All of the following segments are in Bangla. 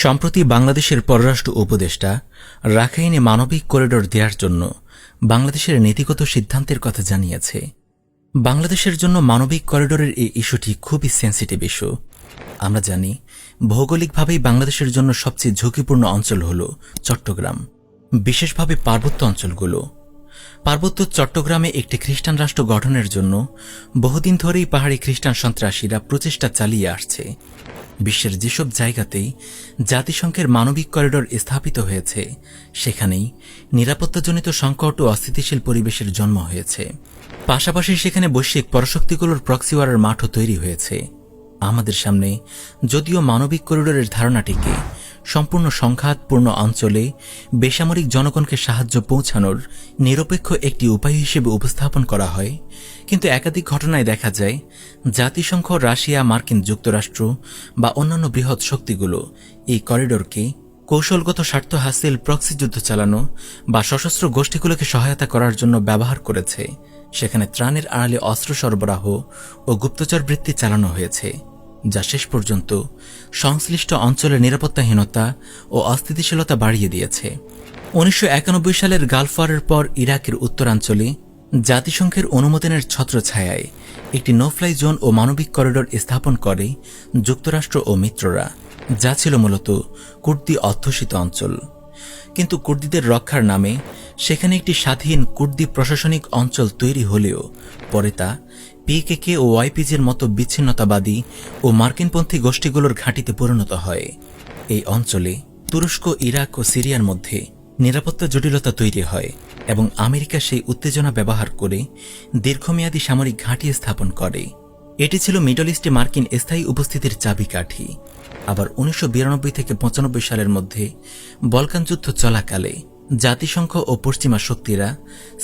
সম্প্রতি বাংলাদেশের পররাষ্ট্র উপদেষ্টা রাখাইনে মানবিক করিডোর দেওয়ার জন্য বাংলাদেশের নীতিগত সিদ্ধান্তের কথা জানিয়েছে। বাংলাদেশের জন্য মানবিক করিডোরের এই ইস্যুটি খুবই সেন্সিটিভ ইস্যু। আমরা জানি ভৌগোলিকভাবেই বাংলাদেশের জন্য সবচেয়ে ঝুঁকিপূর্ণ অঞ্চল হল চট্টগ্রাম, বিশেষভাবে পার্বত্য অঞ্চলগুলো। পার্বত্য চট্টগ্রামে একটি খ্রিস্টান রাষ্ট্র গঠনের জন্য বহুদিন ধরেই পাহাড়ি খ্রিস্টান সন্ত্রাসীরা প্রচেষ্টা চালিয়ে আসছে। বিশ্বের যেসব জায়গাতেই জাতিসংঘের মানবিক করিডোর স্থাপিত হয়েছে, সেখানেই নিরাপত্তাজনিত সংকট ও অস্থিতিশীল পরিবেশের জন্ম হয়েছে। পাশাপাশি সেখানে বৈশ্বিক পরাশক্তিগুলোর প্রক্সিওয়ারের মাঠও তৈরি হয়েছে। আমাদের সামনে যদিও মানবিক করিডোরের ধারণাটিকে সম্পূর্ণ সংঘাতপূর্ণ অঞ্চলে বেসামরিক জনগণকে সাহায্য পৌঁছানোর নিরপেক্ষ একটি উপায় হিসেবে উপস্থাপন করা হয়, কিন্তু একাধিক ঘটনায় দেখা যায় জাতিসংঘ, রাশিয়া, মার্কিন যুক্তরাষ্ট্র বা অন্যান্য বৃহৎ শক্তিগুলো এই করিডোরকে কৌশলগত স্বার্থ হাসিল, প্রক্সি যুদ্ধ চালানো বা সশস্ত্র গোষ্ঠীগুলোকে সহায়তা করার জন্য ব্যবহার করেছে। সেখানে ত্রাণের আড়ালে অস্ত্র সরবরাহ ও গুপ্তচর বৃত্তি চালানো হয়েছে, যা শেষ পর্যন্ত সংশ্লিষ্ট অঞ্চলের নিরাপত্তাহীনতা ও অস্থিতিশীলতা বাড়িয়ে দিয়েছে। 1991 সালের গালফ ওয়ারের পর ইরাকের উত্তরাঞ্চলে জাতিসংঘের অনুমোদনের ছত্রছায়ায় একটি নো-ফ্লাই জোন ও মানবিক করিডোর স্থাপন করে যুক্তরাষ্ট্র ও মিত্ররা, যা ছিল মূলত কুর্দি অধ্যুষিত অঞ্চল। কিন্তু কুর্দিদের রক্ষার নামে সেখানে একটি স্বাধীন কুর্দি প্রশাসনিক অঞ্চল তৈরি হলেও পরে তা পিকেকে ও ওয়াইপিজির মতো বিচ্ছিন্নতাবাদী ও মার্কিনপন্থী গোষ্ঠীগুলোর ঘাঁটিতে পরিণত হয়। এই অঞ্চলে তুরস্ক, ইরাক ও সিরিয়ার মধ্যে নিরাপত্তা জটিলতা তৈরি হয় এবং আমেরিকা সেই উত্তেজনা ব্যবহার করে দীর্ঘমেয়াদী সামরিক ঘাঁটি স্থাপন করে। এটি ছিল মিডল ইস্টে মার্কিন স্থায়ী উপস্থিতির চাবিকাঠি। আবার 1992 থেকে 95 সালের মধ্যে বলকান যুদ্ধ চলাকালে জাতিসংঘ ও পশ্চিমা শক্তিরা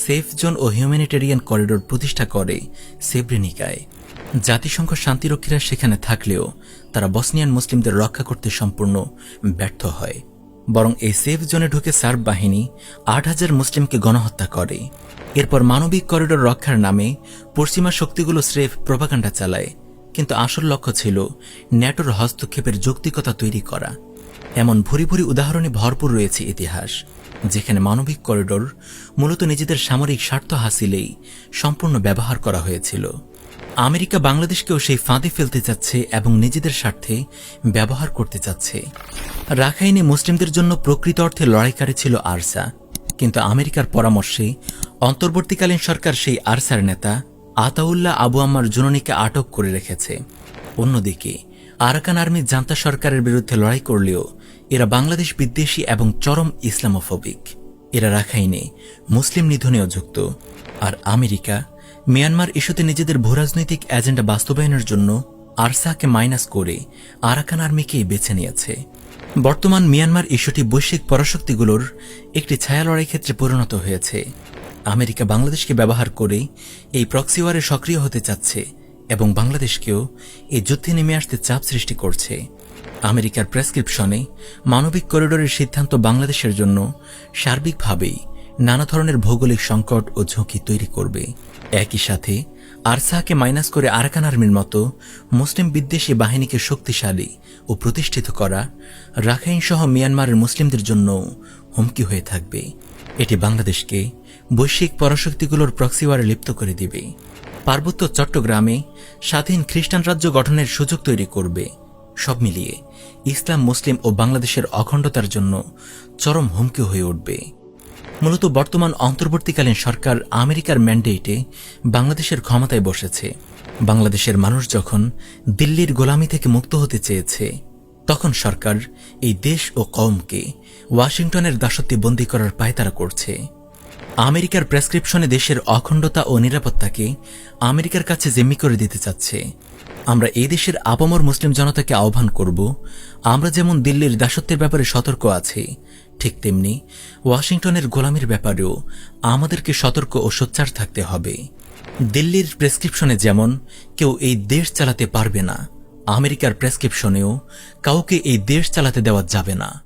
সেফ জোন ও হিউম্যানিটেরিয়ান করিডোর প্রতিষ্ঠা করে সেব্রেনিকায়। জাতিসংঘ শান্তিরক্ষীরা সেখানে থাকলেও তারা বসনিয়ান মুসলিমদের রক্ষা করতে সম্পূর্ণ ব্যর্থ হয়। বরং এই সেফ জোনে ঢুকে সার্ব বাহিনী 8,000 মুসলিমকে গণহত্যা করে। এরপর মানবিক করিডোর রক্ষার নামে পশ্চিমা শক্তিগুলো স্রেফ প্রোপাগান্ডা চালায়, কিন্তু আসল লক্ষ্য ছিল ন্যাটোর হস্তক্ষেপের যৌক্তিকতা তৈরি করা। এমন ভুরি ভুরি উদাহরণে ভরপুর রয়েছে ইতিহাস, যেখানে মানবিক করিডোর মূলত নিজেদের সামরিক স্বার্থ হাসিলেই সম্পূর্ণ ব্যবহার করা হয়েছিল। আমেরিকা বাংলাদেশকেও সেই ফাঁদে ফেলতে চাচ্ছে এবং নিজেদের স্বার্থে ব্যবহার করতে চাচ্ছে। রাখাইনে মুসলিমদের জন্য প্রকৃত অর্থে লড়াইকারী ছিল আরসা, কিন্তু আমেরিকার পরামর্শে অন্তর্বর্তীকালীন সরকার সেই আরসার নেতা আতাউল্লাহ আবু আম্মার জুননিকে আটক করে রেখেছে। অন্যদিকে আরাকান আর্মি জান্তা সরকারের বিরুদ্ধে লড়াই করলেও এরা বাংলাদেশ বিদ্বেষী এবং চরম ইসলামোফোবিক। এরা রাখাইনে মুসলিম নিধনেও যুক্ত। আর আমেরিকা মিয়ানমার ইস্যুতে নিজেদের ভূরাজনৈতিক এজেন্ডা বাস্তবায়নের জন্য আরসাকে মাইনাস করে আরাকান আর্মিকেই বেছে নিয়েছে। বর্তমান মিয়ানমার ইস্যুটি বৈশ্বিক পরাশক্তিগুলোর একটি ছায়া লড়াই ক্ষেত্রে পরিণত হয়েছে। আমেরিকা বাংলাদেশকে ব্যবহার করে এই প্রক্সিওয়ারে সক্রিয় হতে চাচ্ছে এবং বাংলাদেশকেও এই যুদ্ধে নেমে আসতে চাপ সৃষ্টি করছে। আমেরিকার প্রেসক্রিপশনে মানবিক করিডোরের সিদ্ধান্ত বাংলাদেশের জন্য সার্বিকভাবেই নানা ধরনের ভৌগোলিক সংকট ও ঝুঁকি তৈরি করবে। একই সাথে আরসাকে মাইনাস করে আরাকান আর্মির মতো মুসলিম বিদ্বেষী বাহিনীকে শক্তিশালী ও প্রতিষ্ঠিত করা রাখাইন সহ মিয়ানমারের মুসলিমদের জন্য হুমকি হয়ে থাকবে। এটি বাংলাদেশকে বৈশ্বিক পরাশক্তিগুলোর প্রক্সিওয়ারে লিপ্ত করে দিবে। পার্বত্য চট্টগ্রামে স্বাধীন খ্রিস্টান রাজ্য গঠনের সুযোগ তৈরি করবে। সব মিলিয়ে ইসলাম, মুসলিম ও বাংলাদেশের অখণ্ডতার জন্য চরম হুমকি হয়ে উঠবে। মূলত বর্তমান অন্তর্বর্তীকালীন সরকার আমেরিকার ম্যান্ডেটে বাংলাদেশের ক্ষমতায় বসেছে। বাংলাদেশের মানুষ যখন দিল্লির গোলামি থেকে মুক্ত হতে চেয়েছে, তখন সরকার এই দেশ ও কওমকে ওয়াশিংটনের দাসত্বে বন্দী করার পায়তারা করছে। আমেরিকার প্রেসক্রিপশনে দেশের অখণ্ডতা ও নিরাপত্তাকে আমেরিকার কাছে জিম্মি করে দিতে চাচ্ছে। আমরা এই দেশের আপামর মুসলিম জনতাকে আহ্বান করব, আমরা যেমন দিল্লির দাসত্বের ব্যাপারে সতর্ক আছি, ঠিক তেমনি ওয়াশিংটনের গোলামির ব্যাপারেও আমাদেরকে সতর্ক ও সোচ্চার থাকতে হবে। দিল্লির প্রেসক্রিপশনে যেমন কেউ এই দেশ চালাতে পারবে না, আমেরিকার প্রেসক্রিপশনেও কাউকে এই দেশ চালাতে দেওয়া যাবে না।